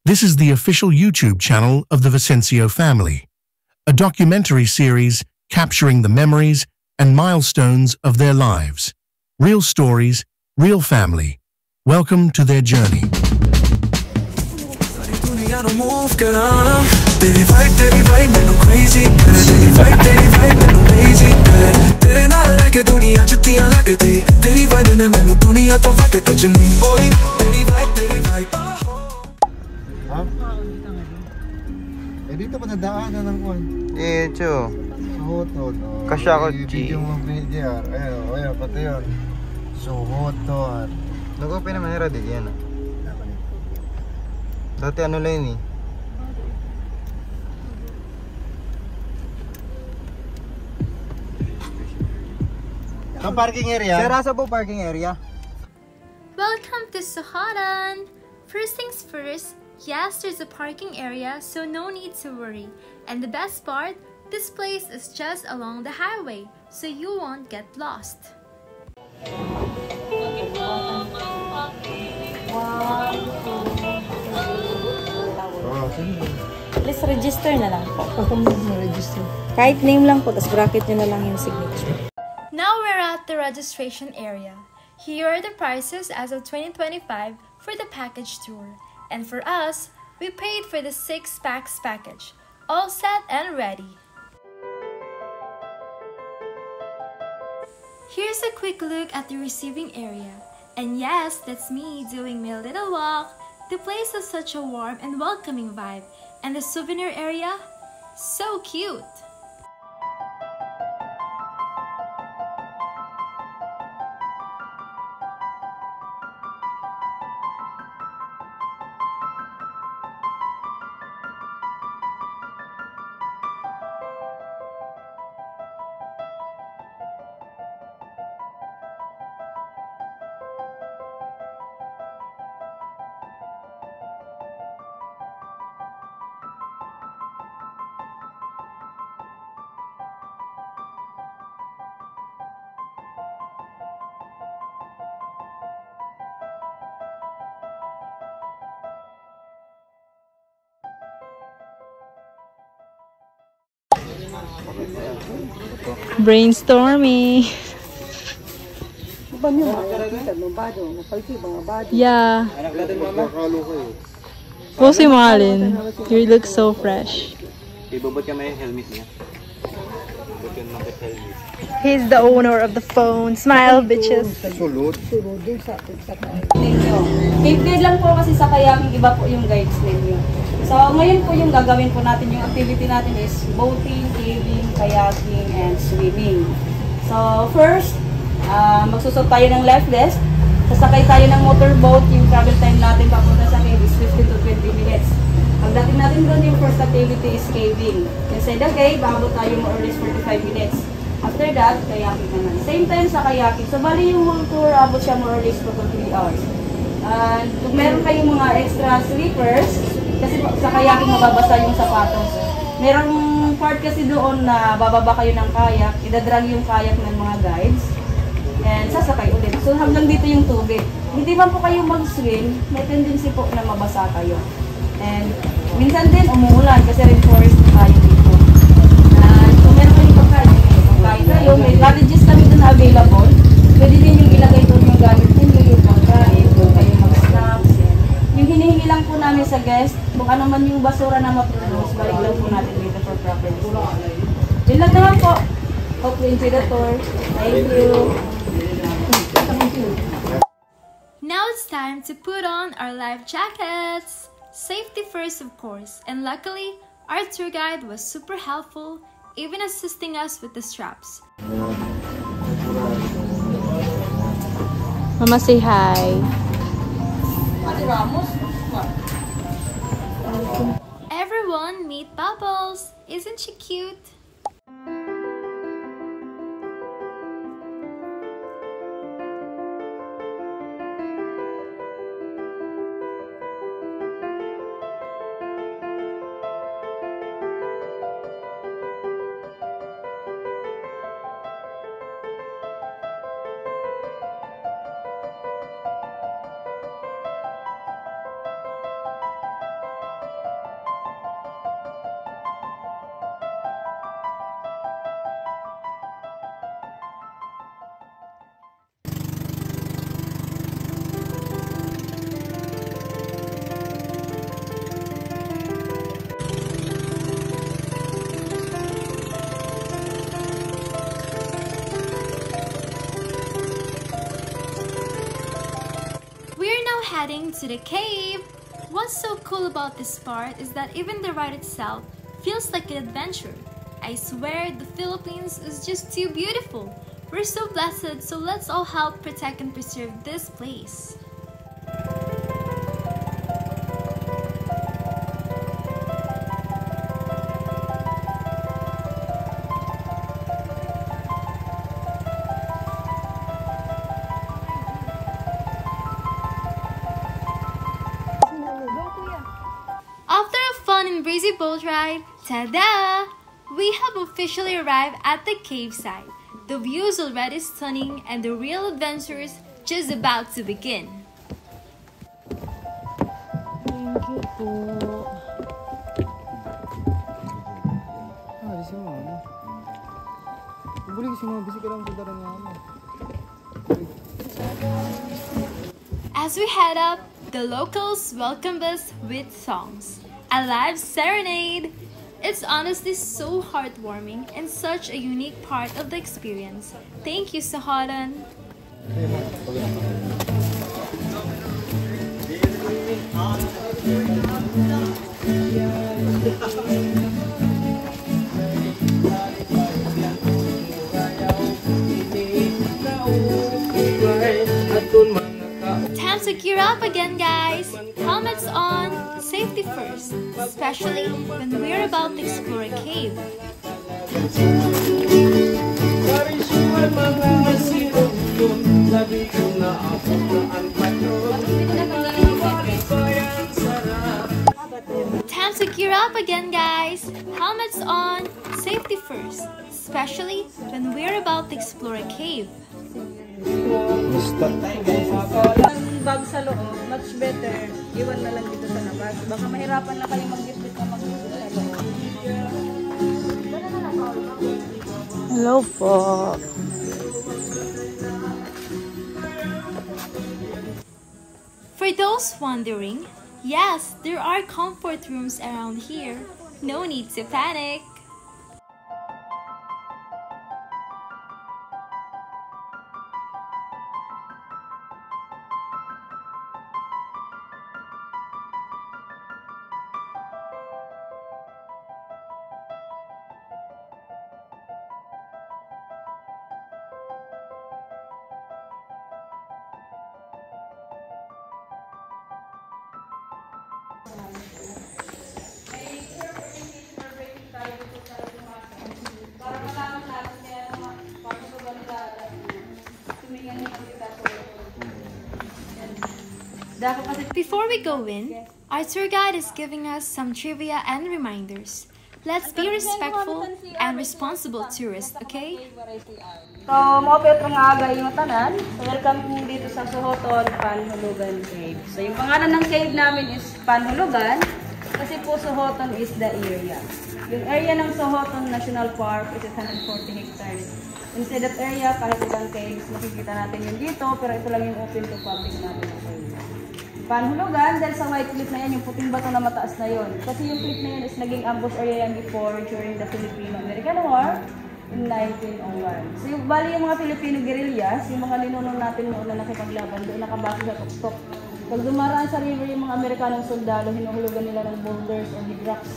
This is the official YouTube channel of the Vicencio family, a documentary series capturing the memories and milestones of their lives. Real stories, real family. Welcome to their journey. Eh dito pa nadaanan ng kuwan. Eh, Cho. Suhot-hot. Kasya ko, G. Video mo VDR. Ayun, pati yun. Suhot-hot. Nag-open naman yung radid yan. Dati ano lang yun eh. Ang parking area? Sir, asa po parking area? Welcome to Suharan! First things first, yes, there's a parking area, so no need to worry. And the best part, this place is just along the highway, so you won't get lost. Please register na lang po. Register. Kahit name lang po, tas bracket nyo na lang yung signature. Now we're at the registration area. Here are the prices as of 2025 for the package tour. And for us, we paid for the 6 packs package. All set and ready. Here's a quick look at the receiving area. And yes, that's me doing my little walk. The place has such a warm and welcoming vibe. And the souvenir area? So cute! Brainstorming. Yeah. Po si Malin. You look so fresh. Ibabot ka may helmet niya. He's the owner of the phone. Smile, bitches. Sulod. Cape guide lang po kasi sa kayaking iba po yung guides ninyo. So ngayon po yung gagawin po natin, yung activity natin is boating, caving, kayaking, and swimming. So first, magsusot tayo ng life vest. Sasakay tayo ng motorboat. Yung travel time natin papunta sa cave is 15 to 20 minutes. Pagdating natin doon, yung first activity is caving. Inside the cave, abot tayo more or less 45 minutes. After that, kayaking naman. Same time sa kayaking. So bali yung whole tour, abot siya more or less 2 to 3 hours. And kung meron kayong mga extra slippers, kasi sa kayaking mababasa yung sapatos. Merong part kasi doon na bababa kayo ng kayak, idadrag yung kayak ng mga guides, and sasakay ulit. So hanggang dito yung tubig. Hindi man po kayo mag-swim, may tendency po na mabasa kayo. And minsan din umuulan kasi rainforest tayo dito. And kung meron kayong pagkain kayo, may cottages kami doon na available. Pwede din yung ilagay doon yung gamit ninyo, yung pagkain, kung kayo mag-snacks. Yung hinihingi lang po namin sa guest, kung ano man yung basura na maproduce, balik lang po natin dito for property. Yun lang naman po. Hope you enjoy the tour. Thank you. Now it's time to put on our life jackets. Safety first, of course, and luckily, our tour guide was super helpful, even assisting us with the straps. Mama, say hi. Everyone, meet Bubbles! Isn't she cute? heading to the cave. What's so cool about this part is that even the ride itself feels like an adventure. I swear the Philippines is just too beautiful. We're so blessed, so let's all help protect and preserve this place. After a fun and breezy boat ride, ta-da! We have officially arrived at the cave site. The view is already stunning and the real adventure is just about to begin. Thank you po. Ah, di si mama. Buli si mama, bisi ka lang sa darang mama. As we head up, the locals welcome us with songs. A live serenade! It's honestly so heartwarming and such a unique part of the experience. Thank you, Saharan. Time to gear up again, guys! Helmets on, safety first, especially when we're about to explore a cave. Time to gear up again, guys! Helmets on, safety first, especially when we're about to explore a cave. Ang bag sa loob, much better. Iwan na lang dito sa labas. Baka mahirapan na kayo mag-gift na mag-gift sa loob. Hello po. For those wondering, yes, there are comfort rooms around here. No need to panic. Before we go in, our tour guide is giving us some trivia and reminders. Let's be respectful and responsible tourists, okay? So, maupit ng aga yung tanan. So, welcome dito sa Sohoton Panhulugan Cave. So, yung pangalan ng cave namin is Panhulugan kasi po Sohoton is the area. Yung area ng Sohoton National Park is 140 hectares. Inside that area, kahit ilang caves, makikita natin yun dito, pero ito lang yung open to public natin. Panhulugan, dahil sa white cliff na yan, yung puting bato na mataas na yun. Kasi yung cliff na yun is naging ambush area yan before during the Filipino-American War in 1901. So yung bali yung mga Filipino guerrillas, yung mga linunong natin noon na nakipaglaban, doon nakabase sa tuktok. Pag dumaraan sa river yung mga Amerikanong sundalo, hinuhulugan nila ng boulders or big rocks.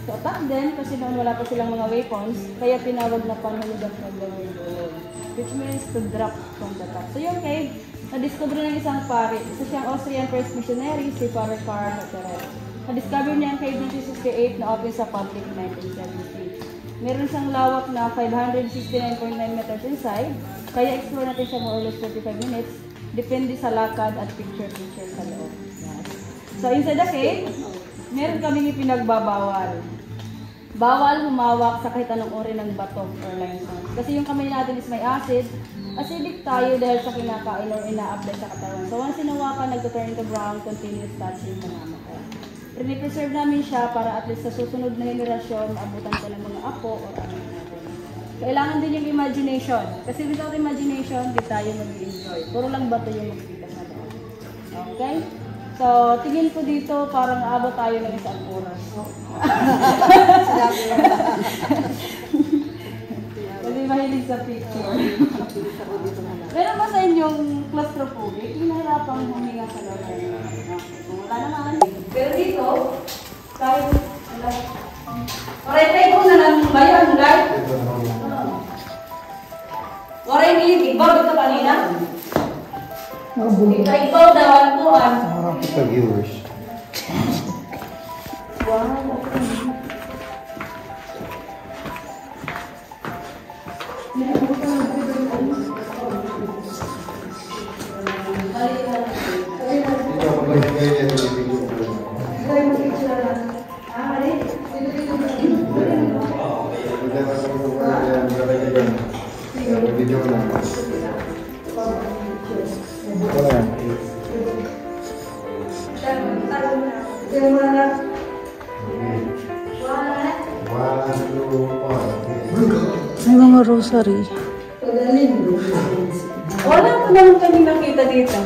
So attack din, kasi noon wala pa silang mga weapons, kaya tinawag na Panhulugan from the word, which means to drop from the top. So yung cave, na-discover ng isang pari, isa siyang Austrian first missionary, si Father Karl Hotterer. Na-discover niya ang cave 1968 na open sa public 1973. Meron siyang lawak na 569.9 meters inside, kaya explore natin siya more or less 45 minutes, depende sa lakad at picture-picture sa loob. Yes. So inside the cave, meron kaming ipinagbabawal. Bawal humawak sa kahit anong uri ng bato or limestone. Kasi yung kamay natin is may acid, acidic tayo dahil sa kinakain or ina-apply sa katawan. So once hinawakan, nag-turn to brown, continuous touching mamamatay. Pre-preserve namin siya para at least sa susunod na henerasyon, maabutan ka ng mga apo or anak natin. Kailangan din yung imagination. Kasi without imagination, di tayo mag-enjoy. Puro lang bato yung magpita sa loob. Okay? So, tingin ko dito, parang aabot tayo ng isang oras. Kasi mahilig sa picture. Meron ba sa inyong claustrophobic? Hinahirapang huminga sa loob? Wala naman. Pero dito, kahit, Waray ko na lang bayan, guys. Waray ni Igbaw dito kanina. Igbaw dawan po, Harap kita viewers. May mga rosary. Wala ko naman kami nakita dito.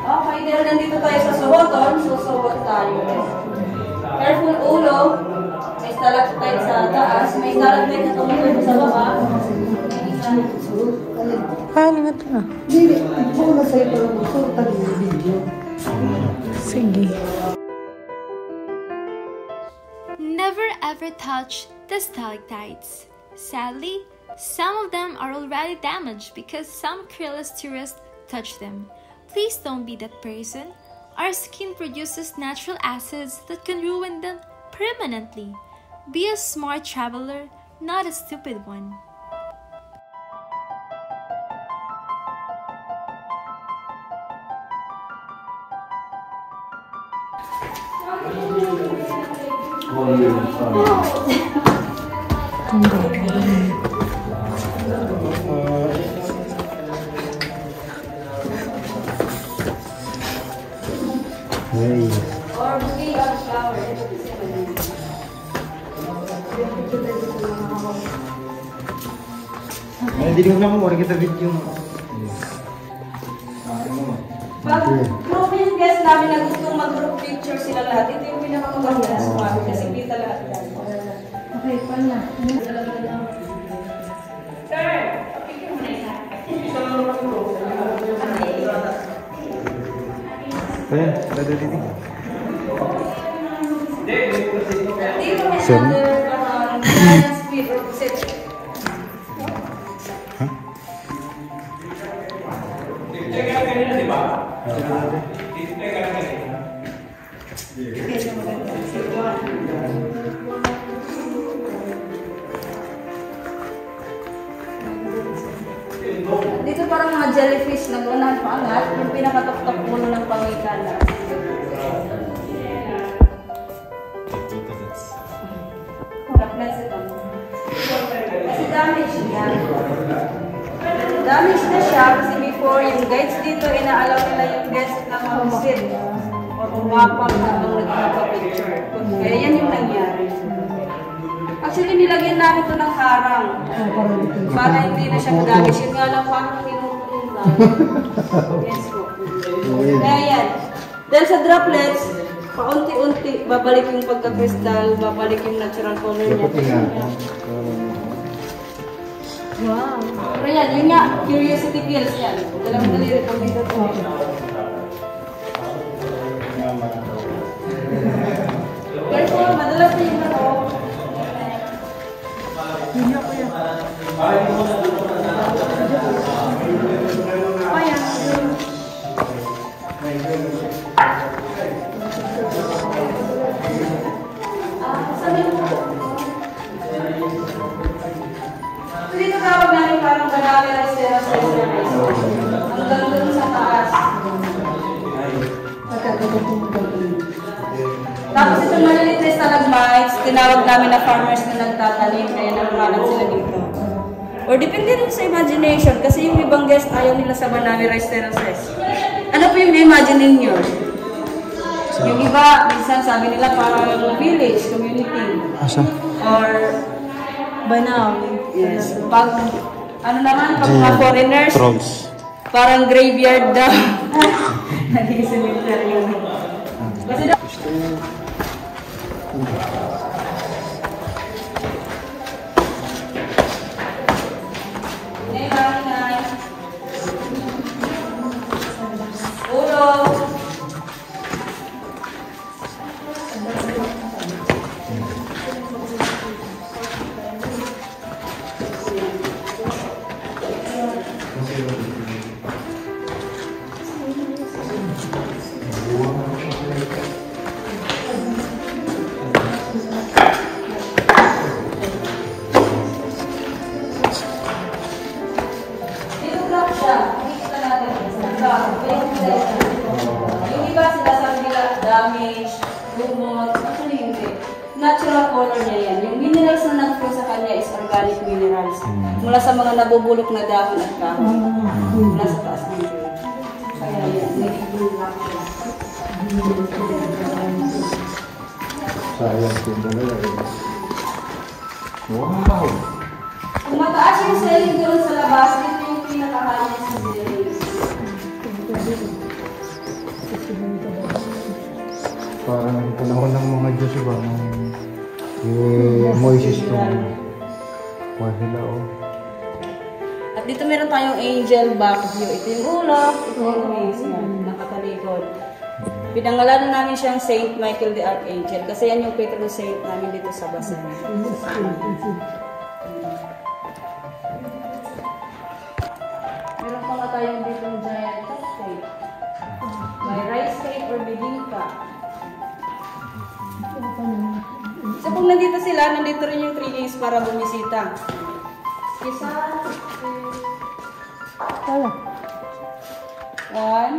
Okay, dahil nandito tayo sa Sohoton, susuot tayo. Careful ulo. May stalactite sa taas, may stalactite na tumutuloy sa baba. Paano nga ito na? Sige. Never ever touch the stalactites. Sadly, some of them are already damaged because some careless tourists touch them. Please don't be that person. Our skin produces natural acids that can ruin them permanently. Be a smart traveler, not a stupid one. Hey. Or bouquet of flowers. Hindi ko na mo kita video mo. Pag group yung guest namin na gustong mag-group picture sila lahat, ito yung pinakamaganda na sumami kasi kita lahat yan. Okay, paano na? Sir, picture mo na isa. Ayan, dada dito. Dito may other giant speed or set. Dito parang mga jellyfish na unahan paangat, yung pinakatok-tok puno ng pangikan. That's it. Kasi damage niya. Damage na siya kasi before yung guides dito, inaalaw nila yung guests na mag-sit o umapang habang nagpapapicture. Kaya yan yung nangyari. Actually, nilagyan namin ito ng harang para hindi na siya madamage. Yun nga lang, paano tinutulong lang. Yes po. Kaya yan. Dahil sa droplets, paunti-unti, babalik yung pagka-crystal, babalik yung natural color niya. Wow. Pero yan, yun nga, curiosity kills yan. Dalawang daliri pag dito po. Careful, madalas na yung ano. Hindi ako yan. Ayan. Dito tawag namin parang banana restaurant sa service. Hanggang doon sa taas. Tapos itong malilit na stalagmites, tinawag namin na farmers na nagtatanim, kaya nangalan sila dito. Or depende rin sa imagination, kasi yung ibang guest ayaw nila sa banana restaurant. Ano po yung na-imagine ninyo? Yung iba, minsan sabi nila parang village, community. Asa? Or banaw. Yes. Pag, ano naman, pag mga foreigners, Trolls. parang graveyard daw. Naging cemetery. Yung iba sinasabi nila damage, lumot, actually hindi. Natural color niya yan. Yung minerals na nag-flow sa kanya is organic minerals. Mula sa mga nabubulok na dahon at kahoy. Mula sa taas ng tree. Kaya yan, nagiging black siya. Sayang po talaga. Wow! Kung mataas yung selling doon sa labas, ito yung pinakahal niya sa selling. Parang panahon ng mga Diyos ba? Yung Moises kong sila oh. At dito meron tayong angel back view. Ito yung ulo, ito yung wings niya, nakatalikod. Pinangalanan namin siyang Saint Michael the Archangel kasi yan yung patron saint namin dito sa Basan. Meron pa nga tayong dito yung giant cake. May rice cake or bibingka. So kung nandito sila, nandito rin yung 3 days para bumisita. Isa, 3. Yan.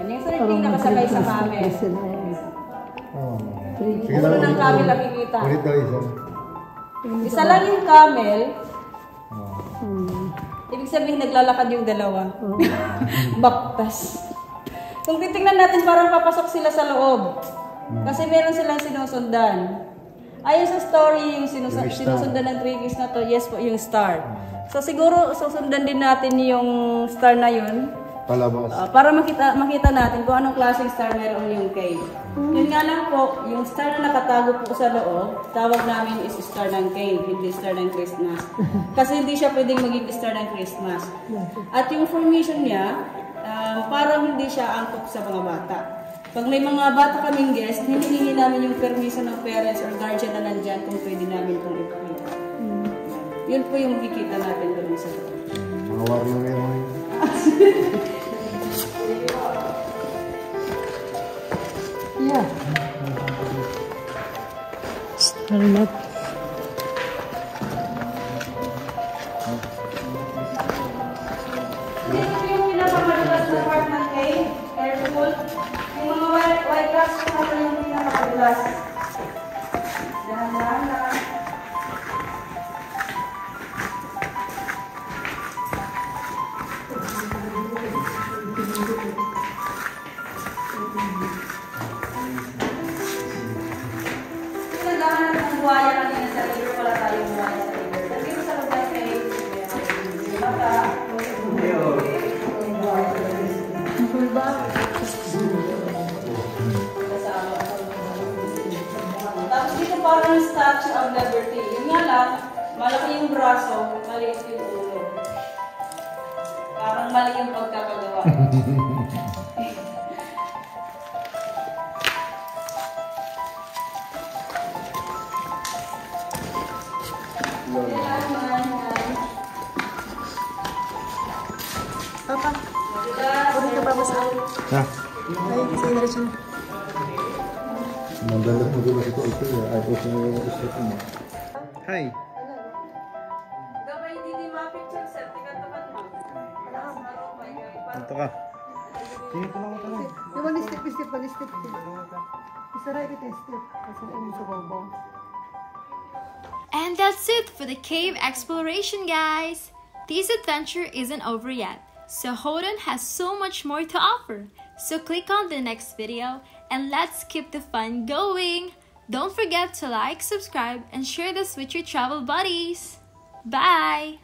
Yung sariling nakasakay sa camel. Puro ng camel nakikita. Ulit daw isa. Isa lang yung camel. Ibig sabihin naglalakad yung dalawa. Baktas. Kung titingnan natin, parang papasok sila sa loob. Kasi meron silang sinusundan. Ayon sa story, yung sinusundan ng 3 days na to, yes po, yung star. So siguro susundan din natin yung star na yun. Palabas. Para makita natin kung anong klaseng star meron yung cave. Yun nga lang po, yung star na nakatago po sa loob, tawag namin is star ng cave, hindi star ng Christmas. Kasi hindi siya pwedeng maging star ng Christmas. At yung formation niya, parang hindi siya angkop sa mga bata. Pag may mga bata kaming guest, hinihingi namin yung permission ng parents or guardian na nandyan kung pwede namin itong ipakita. Yun po yung makikita natin doon sa loob. Mga warrior yun. Yeah. Salamat. Ito yung pinakamadulas na part ng cave. Careful. Yung mga white rocks ko na yung pinakamadulas. Dahan-dahan lang. Pinagahan ng buhaya kanina sa river, wala tayong buhaya sa river. Nandito sa lugar cave, baka, tapos dito parang yung Statue of Liberty. Yun nga lang, malaki yung braso, maliit yung ulo. Parang mali yung pagkakagawa. Papa, ulit ka ba sa Ha? ay, sa direction. Mandalas mo dito ito. Ay, ito na yung gusto ko. Hi. Gabay hindi ma-picture set, tikat-tapat mo. Ito ka. Tingin ko lang ito lang. Yung one step. Isa right step. Kasi ano sa babaw. And that's it for the cave exploration, guys! This adventure isn't over yet, so Houghton has so much more to offer. So click on the next video and let's keep the fun going! Don't forget to like, subscribe, and share this with your travel buddies! Bye!